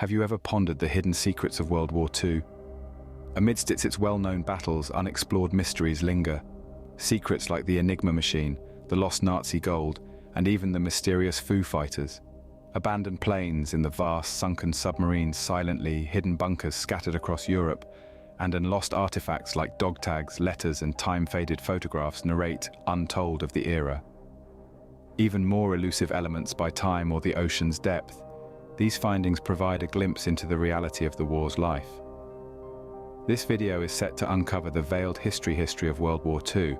Have you ever pondered the hidden secrets of World War II? Amidst its well-known battles, unexplored mysteries linger. Secrets like the Enigma machine, the lost Nazi gold, and even the mysterious Foo Fighters. Abandoned planes in the vast, sunken submarines, silently hidden bunkers scattered across Europe, and lost artifacts like dog tags, letters, and time-faded photographs narrate untold of the era. Even more elusive elements by time or the ocean's depth, these findings provide a glimpse into the reality of the war's life. This video is set to uncover the veiled history of World War II,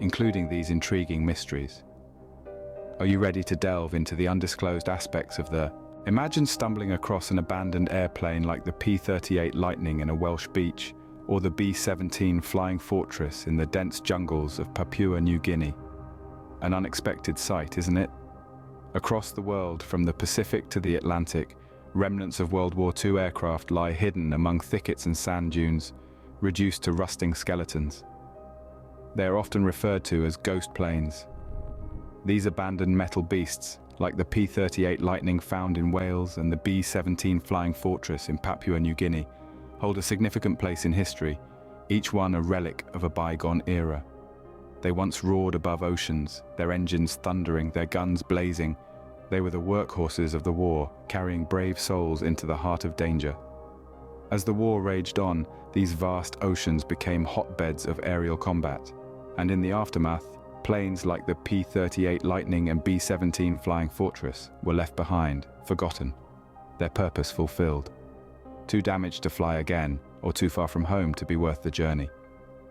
including these intriguing mysteries. Are you ready to delve into the undisclosed aspects of the... Imagine stumbling across an abandoned airplane like the P-38 Lightning in a Welsh beach, or the B-17 Flying Fortress in the dense jungles of Papua New Guinea. An unexpected sight, isn't it? Across the world, from the Pacific to the Atlantic, remnants of World War II aircraft lie hidden among thickets and sand dunes, reduced to rusting skeletons. They are often referred to as ghost planes. These abandoned metal beasts, like the P-38 Lightning found in Wales and the B-17 Flying Fortress in Papua New Guinea, hold a significant place in history, each one a relic of a bygone era. They once roared above oceans, their engines thundering, their guns blazing. They were the workhorses of the war, carrying brave souls into the heart of danger. As the war raged on, these vast oceans became hotbeds of aerial combat, and in the aftermath, planes like the P-38 Lightning and B-17 Flying Fortress were left behind, forgotten, their purpose fulfilled. Too damaged to fly again, or too far from home to be worth the journey.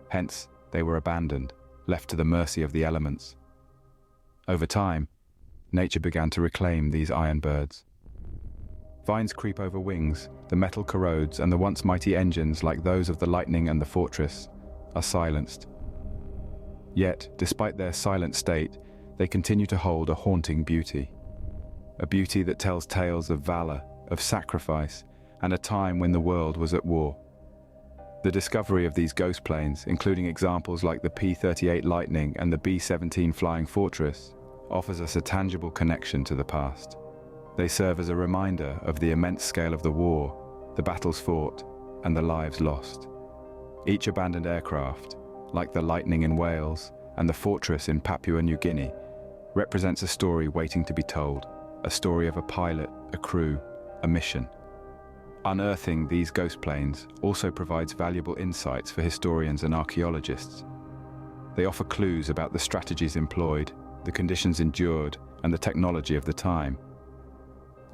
Hence, they were abandoned, left to the mercy of the elements. Over time, nature began to reclaim these iron birds. Vines creep over wings, the metal corrodes, and the once mighty engines, like those of the Lightning and the Fortress, are silenced. Yet, despite their silent state, they continue to hold a haunting beauty. A beauty that tells tales of valor, of sacrifice, and a time when the world was at war. The discovery of these ghost planes, including examples like the P-38 Lightning and the B-17 Flying Fortress, offers us a tangible connection to the past. They serve as a reminder of the immense scale of the war, the battles fought, and the lives lost. Each abandoned aircraft, like the Lightning in Wales and the Fortress in Papua New Guinea, represents a story waiting to be told, a story of a pilot, a crew, a mission. Unearthing these ghost planes also provides valuable insights for historians and archaeologists. They offer clues about the strategies employed, the conditions endured, and the technology of the time.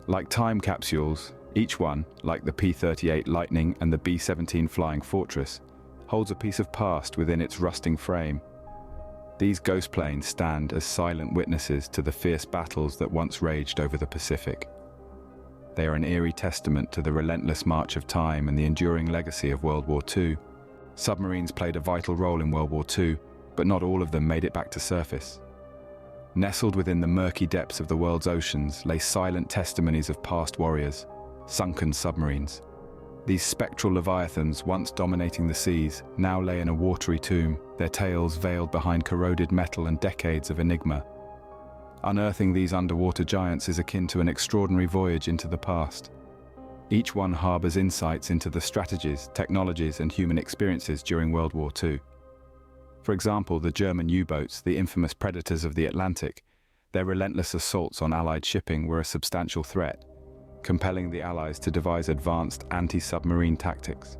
Like time capsules, each one, like the P-38 Lightning and the B-17 Flying Fortress, holds a piece of past within its rusting frame. These ghost planes stand as silent witnesses to the fierce battles that once raged over the Pacific. They are an eerie testament to the relentless march of time and the enduring legacy of World War II. Submarines played a vital role in World War II, but not all of them made it back to surface. Nestled within the murky depths of the world's oceans lay silent testimonies of past warriors, sunken submarines. These spectral leviathans, once dominating the seas, now lay in a watery tomb, their tails veiled behind corroded metal and decades of enigma. Unearthing these underwater giants is akin to an extraordinary voyage into the past. Each one harbors insights into the strategies, technologies, and human experiences during World War II. For example, the German U-boats, the infamous predators of the Atlantic, their relentless assaults on Allied shipping were a substantial threat, compelling the Allies to devise advanced anti-submarine tactics.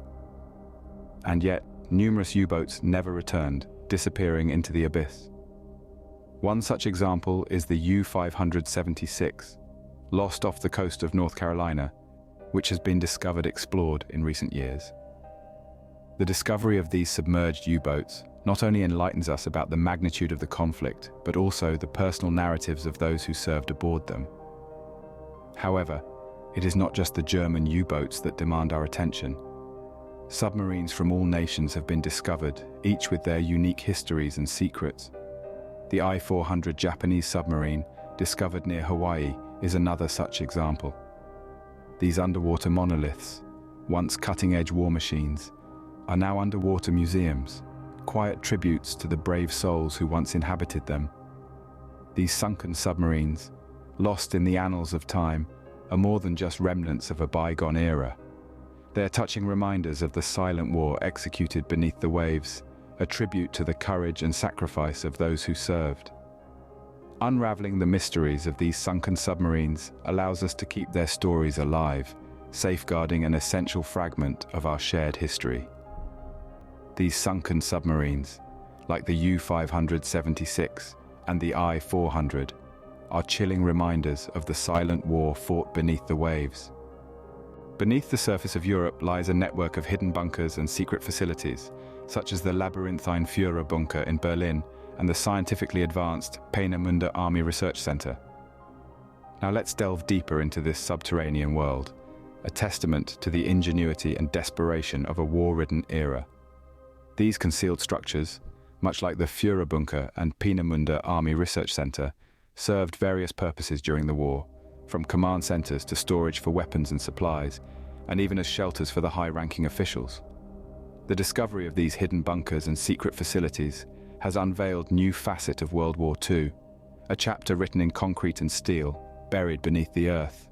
And yet, numerous U-boats never returned, disappearing into the abyss. One such example is the U-576, lost off the coast of North Carolina, which has been explored in recent years. The discovery of these submerged U-boats not only enlightens us about the magnitude of the conflict, but also the personal narratives of those who served aboard them. However, it is not just the German U-boats that demand our attention. Submarines from all nations have been discovered, each with their unique histories and secrets. The I-400 Japanese submarine, discovered near Hawaii, is another such example. These underwater monoliths, once cutting-edge war machines, are now underwater museums, quiet tributes to the brave souls who once inhabited them. These sunken submarines, lost in the annals of time, are more than just remnants of a bygone era. They are touching reminders of the silent war executed beneath the waves, a tribute to the courage and sacrifice of those who served. Unraveling the mysteries of these sunken submarines allows us to keep their stories alive, safeguarding an essential fragment of our shared history. These sunken submarines, like the U-576 and the I-400, are chilling reminders of the silent war fought beneath the waves. Beneath the surface of Europe lies a network of hidden bunkers and secret facilities, such as the labyrinthine Führer bunker in Berlin and the scientifically advanced Peenemünde Army Research Center. Now let's delve deeper into this subterranean world, a testament to the ingenuity and desperation of a war-ridden era. These concealed structures, much like the Führer bunker and Peenemünde Army Research Center, served various purposes during the war, from command centers to storage for weapons and supplies, and even as shelters for the high-ranking officials. The discovery of these hidden bunkers and secret facilities has unveiled a new facet of World War II, a chapter written in concrete and steel, buried beneath the earth.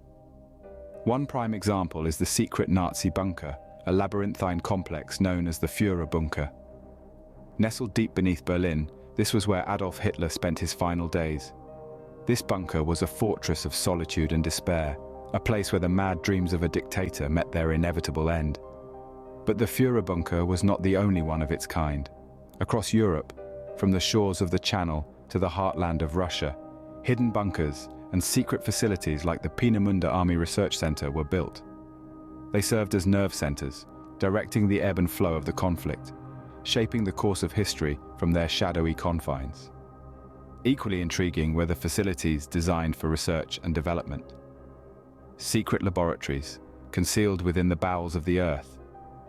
One prime example is the secret Nazi bunker, a labyrinthine complex known as the Führer bunker. Nestled deep beneath Berlin, this was where Adolf Hitler spent his final days. This bunker was a fortress of solitude and despair, a place where the mad dreams of a dictator met their inevitable end. But the Führer bunker was not the only one of its kind. Across Europe, from the shores of the Channel to the heartland of Russia, hidden bunkers and secret facilities like the Peenemünde Army Research Center were built. They served as nerve centers, directing the ebb and flow of the conflict, shaping the course of history from their shadowy confines. Equally intriguing were the facilities designed for research and development. Secret laboratories, concealed within the bowels of the earth,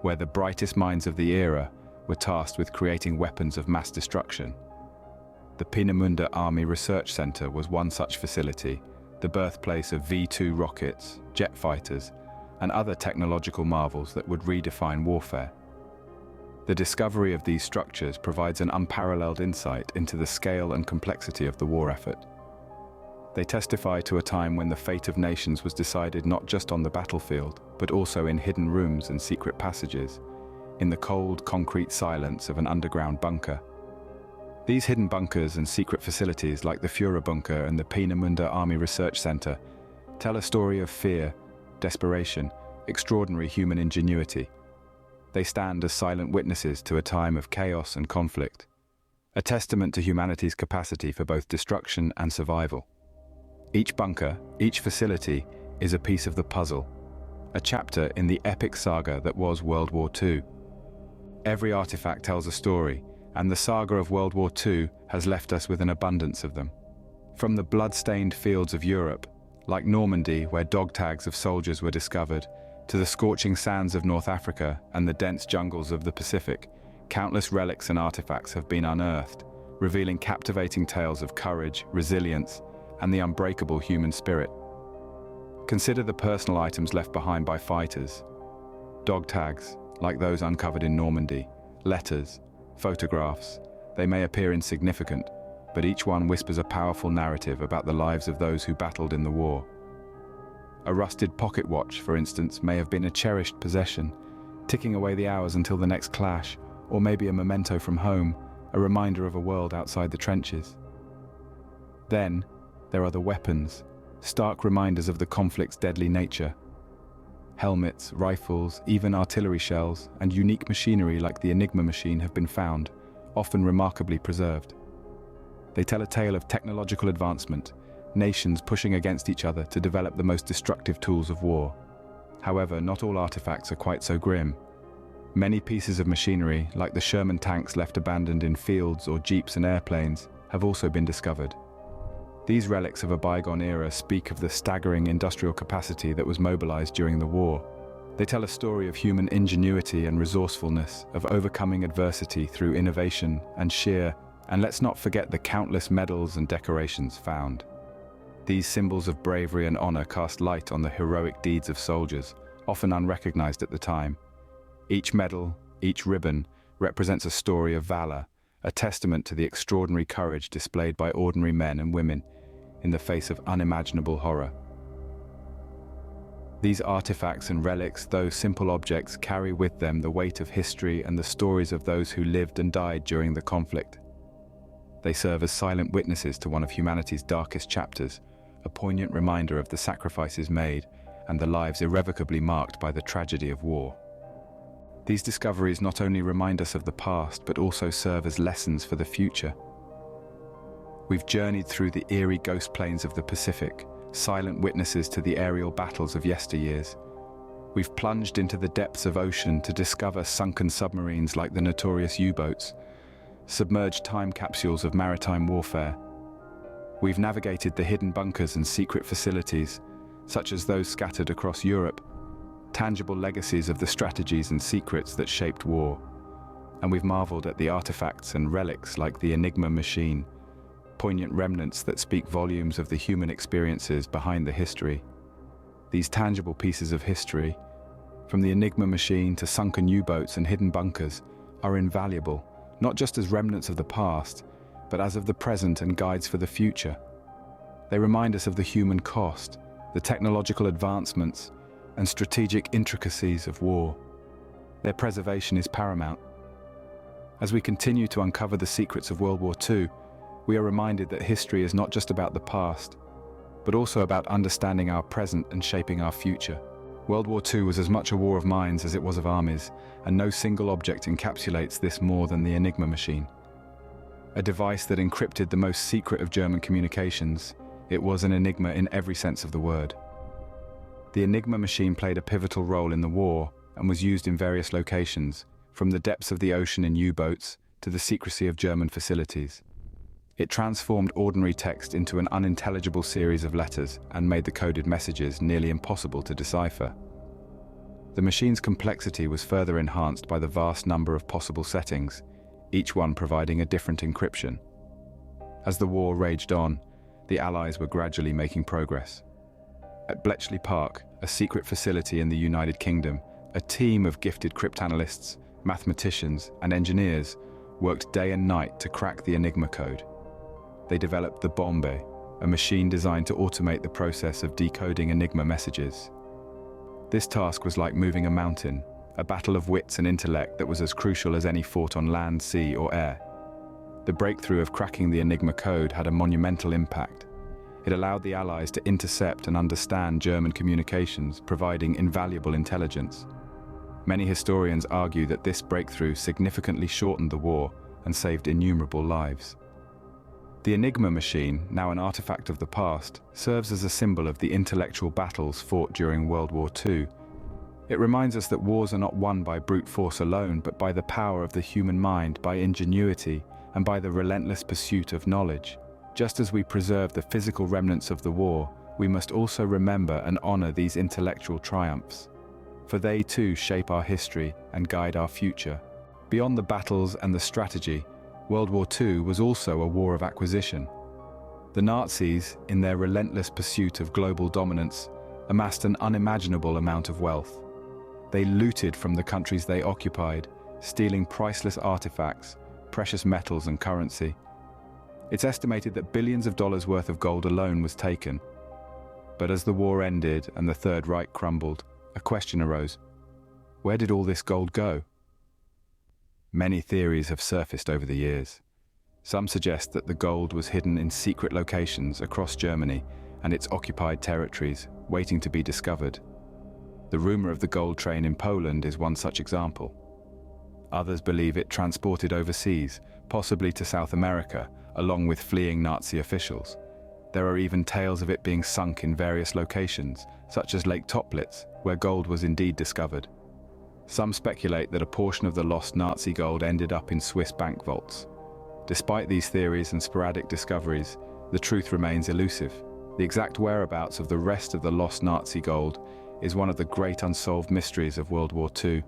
where the brightest minds of the era were tasked with creating weapons of mass destruction. The Peenemünde Army Research Center was one such facility, the birthplace of V-2 rockets, jet fighters, and other technological marvels that would redefine warfare. The discovery of these structures provides an unparalleled insight into the scale and complexity of the war effort. They testify to a time when the fate of nations was decided not just on the battlefield, but also in hidden rooms and secret passages, in the cold, concrete silence of an underground bunker. These hidden bunkers and secret facilities like the Führer bunker and the Peenemünde Army Research Center tell a story of fear, desperation, extraordinary human ingenuity. They stand as silent witnesses to a time of chaos and conflict, a testament to humanity's capacity for both destruction and survival. Each bunker, each facility, is a piece of the puzzle, a chapter in the epic saga that was World War II. Every artifact tells a story, and the saga of World War II has left us with an abundance of them. From the blood-stained fields of Europe, like Normandy, where dog tags of soldiers were discovered, to the scorching sands of North Africa and the dense jungles of the Pacific, countless relics and artifacts have been unearthed, revealing captivating tales of courage, resilience, and the unbreakable human spirit. Consider the personal items left behind by fighters. Dog tags, like those uncovered in Normandy, letters, photographs. They may appear insignificant, but each one whispers a powerful narrative about the lives of those who battled in the war. A rusted pocket watch, for instance, may have been a cherished possession, ticking away the hours until the next clash, or maybe a memento from home, a reminder of a world outside the trenches. Then, there are the weapons, stark reminders of the conflict's deadly nature. Helmets, rifles, even artillery shells, and unique machinery like the Enigma machine have been found, often remarkably preserved. They tell a tale of technological advancement, nations pushing against each other to develop the most destructive tools of war. However, not all artifacts are quite so grim. Many pieces of machinery, like the Sherman tanks left abandoned in fields or jeeps and airplanes, have also been discovered. These relics of a bygone era speak of the staggering industrial capacity that was mobilized during the war. They tell a story of human ingenuity and resourcefulness, of overcoming adversity through innovation and and let's not forget the countless medals and decorations found. These symbols of bravery and honor cast light on the heroic deeds of soldiers, often unrecognized at the time. Each medal, each ribbon, represents a story of valor, a testament to the extraordinary courage displayed by ordinary men and women in the face of unimaginable horror. These artifacts and relics, though simple objects, carry with them the weight of history and the stories of those who lived and died during the conflict. They serve as silent witnesses to one of humanity's darkest chapters, a poignant reminder of the sacrifices made and the lives irrevocably marked by the tragedy of war. These discoveries not only remind us of the past, but also serve as lessons for the future. We've journeyed through the eerie ghost plains of the Pacific, silent witnesses to the aerial battles of yesteryears. We've plunged into the depths of ocean to discover sunken submarines like the notorious U-boats, submerged time capsules of maritime warfare. We've navigated the hidden bunkers and secret facilities, such as those scattered across Europe, tangible legacies of the strategies and secrets that shaped war. And we've marveled at the artifacts and relics like the Enigma machine, poignant remnants that speak volumes of the human experiences behind the history. These tangible pieces of history, from the Enigma machine to sunken U-boats and hidden bunkers, are invaluable, not just as remnants of the past, but as of the present and guides for the future. They remind us of the human cost, the technological advancements, and strategic intricacies of war. Their preservation is paramount. As we continue to uncover the secrets of World War II, we are reminded that history is not just about the past, but also about understanding our present and shaping our future. World War II was as much a war of minds as it was of armies, and no single object encapsulates this more than the Enigma machine. A device that encrypted the most secret of German communications, it was an enigma in every sense of the word. The Enigma machine played a pivotal role in the war and was used in various locations, from the depths of the ocean in U-boats to the secrecy of German facilities. It transformed ordinary text into an unintelligible series of letters and made the coded messages nearly impossible to decipher. The machine's complexity was further enhanced by the vast number of possible settings, each one providing a different encryption. As the war raged on, the Allies were gradually making progress. At Bletchley Park, a secret facility in the United Kingdom, a team of gifted cryptanalysts, mathematicians, and engineers worked day and night to crack the Enigma code. They developed the Bombe, a machine designed to automate the process of decoding Enigma messages. This task was like moving a mountain, a battle of wits and intellect that was as crucial as any fought on land, sea, or air. The breakthrough of cracking the Enigma code had a monumental impact. It allowed the Allies to intercept and understand German communications, providing invaluable intelligence. Many historians argue that this breakthrough significantly shortened the war and saved innumerable lives. The Enigma machine, now an artifact of the past, serves as a symbol of the intellectual battles fought during World War II. It reminds us that wars are not won by brute force alone, but by the power of the human mind, by ingenuity, and by the relentless pursuit of knowledge. Just as we preserve the physical remnants of the war, we must also remember and honor these intellectual triumphs, for they too shape our history and guide our future. Beyond the battles and the strategy, World War II was also a war of acquisition. The Nazis, in their relentless pursuit of global dominance, amassed an unimaginable amount of wealth. They looted from the countries they occupied, stealing priceless artifacts, precious metals and currency. It's estimated that billions of dollars worth of gold alone was taken. But as the war ended and the Third Reich crumbled, a question arose. Where did all this gold go? Many theories have surfaced over the years. Some suggest that the gold was hidden in secret locations across Germany and its occupied territories, waiting to be discovered. The rumor of the gold train in Poland is one such example. Others believe it transported overseas, possibly to South America, along with fleeing Nazi officials. There are even tales of it being sunk in various locations, such as Lake Toplitz, where gold was indeed discovered. Some speculate that a portion of the lost Nazi gold ended up in Swiss bank vaults. Despite these theories and sporadic discoveries, the truth remains elusive. The exact whereabouts of the rest of the lost Nazi gold is one of the great unsolved mysteries of World War II.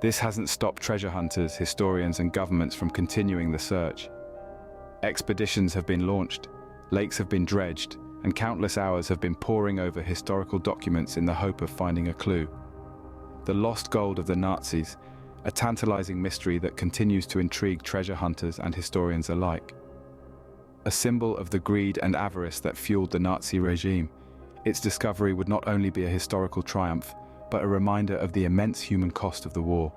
This hasn't stopped treasure hunters, historians, and governments from continuing the search. Expeditions have been launched, lakes have been dredged, and countless hours have been poring over historical documents in the hope of finding a clue. The lost gold of the Nazis, a tantalizing mystery that continues to intrigue treasure hunters and historians alike. A symbol of the greed and avarice that fueled the Nazi regime, Its discovery would not only be a historical triumph, but a reminder of the immense human cost of the war.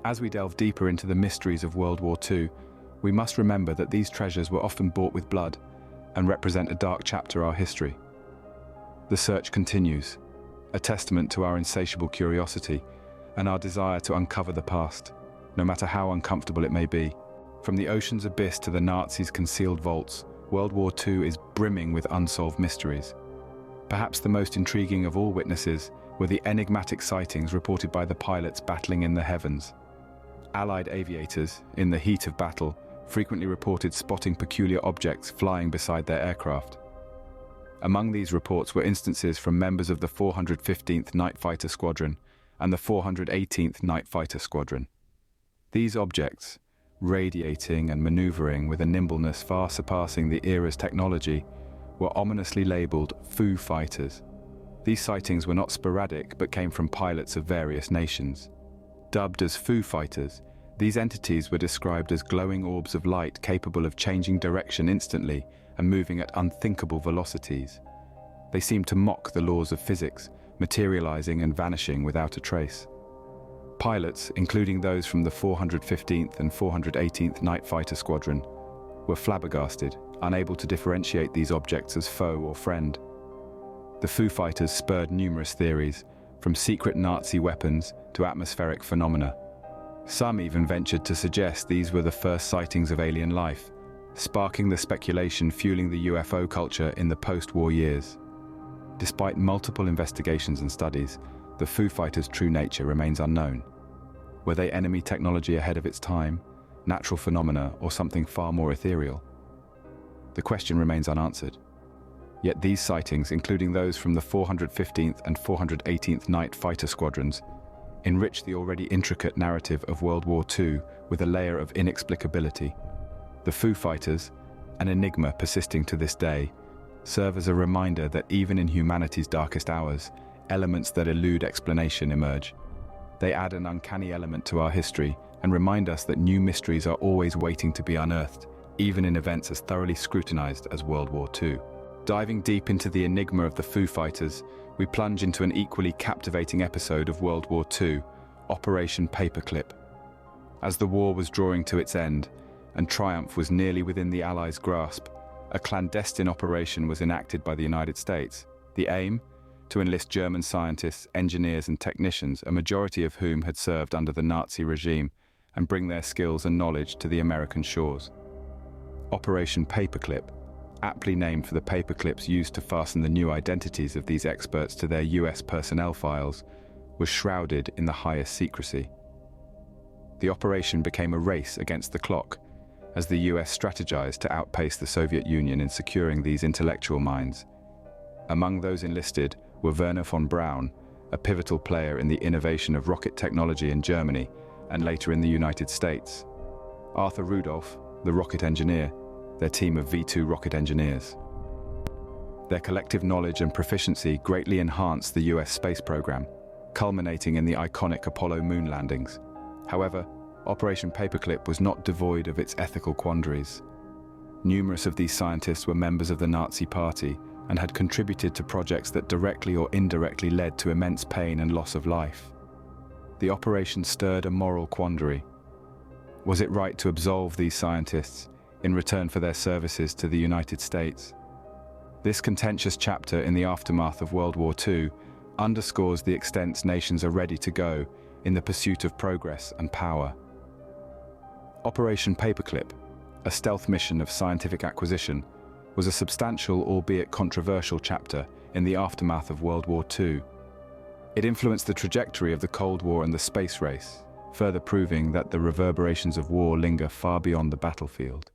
As we delve deeper into the mysteries of World War II, we must remember that these treasures were often bought with blood and represent a dark chapter of our history. The search continues, a testament to our insatiable curiosity and our desire to uncover the past, no matter how uncomfortable it may be. From the ocean's abyss to the Nazis' concealed vaults, World War II is brimming with unsolved mysteries. Perhaps the most intriguing of all witnesses were the enigmatic sightings reported by the pilots battling in the heavens. Allied aviators, in the heat of battle, frequently reported spotting peculiar objects flying beside their aircraft. Among these reports were instances from members of the 415th Night Fighter Squadron and the 418th Night Fighter Squadron. These objects, radiating and maneuvering with a nimbleness far surpassing the era's technology, were ominously labeled Foo Fighters. These sightings were not sporadic but came from pilots of various nations. Dubbed as Foo Fighters, these entities were described as glowing orbs of light capable of changing direction instantly and moving at unthinkable velocities. They seemed to mock the laws of physics, materializing and vanishing without a trace. Pilots, including those from the 415th and 418th Night Fighter Squadron, were flabbergasted, unable to differentiate these objects as foe or friend. The Foo Fighters spurred numerous theories, from secret Nazi weapons to atmospheric phenomena. Some even ventured to suggest these were the first sightings of alien life, sparking the speculation fueling the UFO culture in the post-war years. Despite multiple investigations and studies, the Foo Fighters' true nature remains unknown. Were they enemy technology ahead of its time, natural phenomena, or something far more ethereal? The question remains unanswered. Yet these sightings, including those from the 415th and 418th Night Fighter Squadrons, enrich the already intricate narrative of World War II with a layer of inexplicability. The Foo Fighters, an enigma persisting to this day, serve as a reminder that even in humanity's darkest hours, elements that elude explanation emerge. They add an uncanny element to our history and remind us that new mysteries are always waiting to be unearthed, even in events as thoroughly scrutinized as World War II. Diving deep into the enigma of the Foo Fighters, we plunge into an equally captivating episode of World War II, Operation Paperclip. As the war was drawing to its end, and triumph was nearly within the Allies' grasp, a clandestine operation was enacted by the United States. The aim? To enlist German scientists, engineers and technicians, a majority of whom had served under the Nazi regime, and bring their skills and knowledge to the American shores. Operation Paperclip, aptly named for the paperclips used to fasten the new identities of these experts to their US personnel files, was shrouded in the highest secrecy. The operation became a race against the clock, as the US strategized to outpace the Soviet Union in securing these intellectual minds. Among those enlisted were Werner von Braun, a pivotal player in the innovation of rocket technology in Germany and later in the United States; Arthur Rudolph, the rocket engineer, their team of V-2 rocket engineers. Their collective knowledge and proficiency greatly enhanced the US space program, culminating in the iconic Apollo moon landings. However, Operation Paperclip was not devoid of its ethical quandaries. Numerous of these scientists were members of the Nazi Party and had contributed to projects that directly or indirectly led to immense pain and loss of life. The operation stirred a moral quandary. Was it right to absolve these scientists in return for their services to the United States? This contentious chapter in the aftermath of World War II underscores the extent nations are ready to go in the pursuit of progress and power. Operation Paperclip, a stealth mission of scientific acquisition, was a substantial, albeit controversial chapter in the aftermath of World War II. It influenced the trajectory of the Cold War and the space race, further proving that the reverberations of war linger far beyond the battlefield.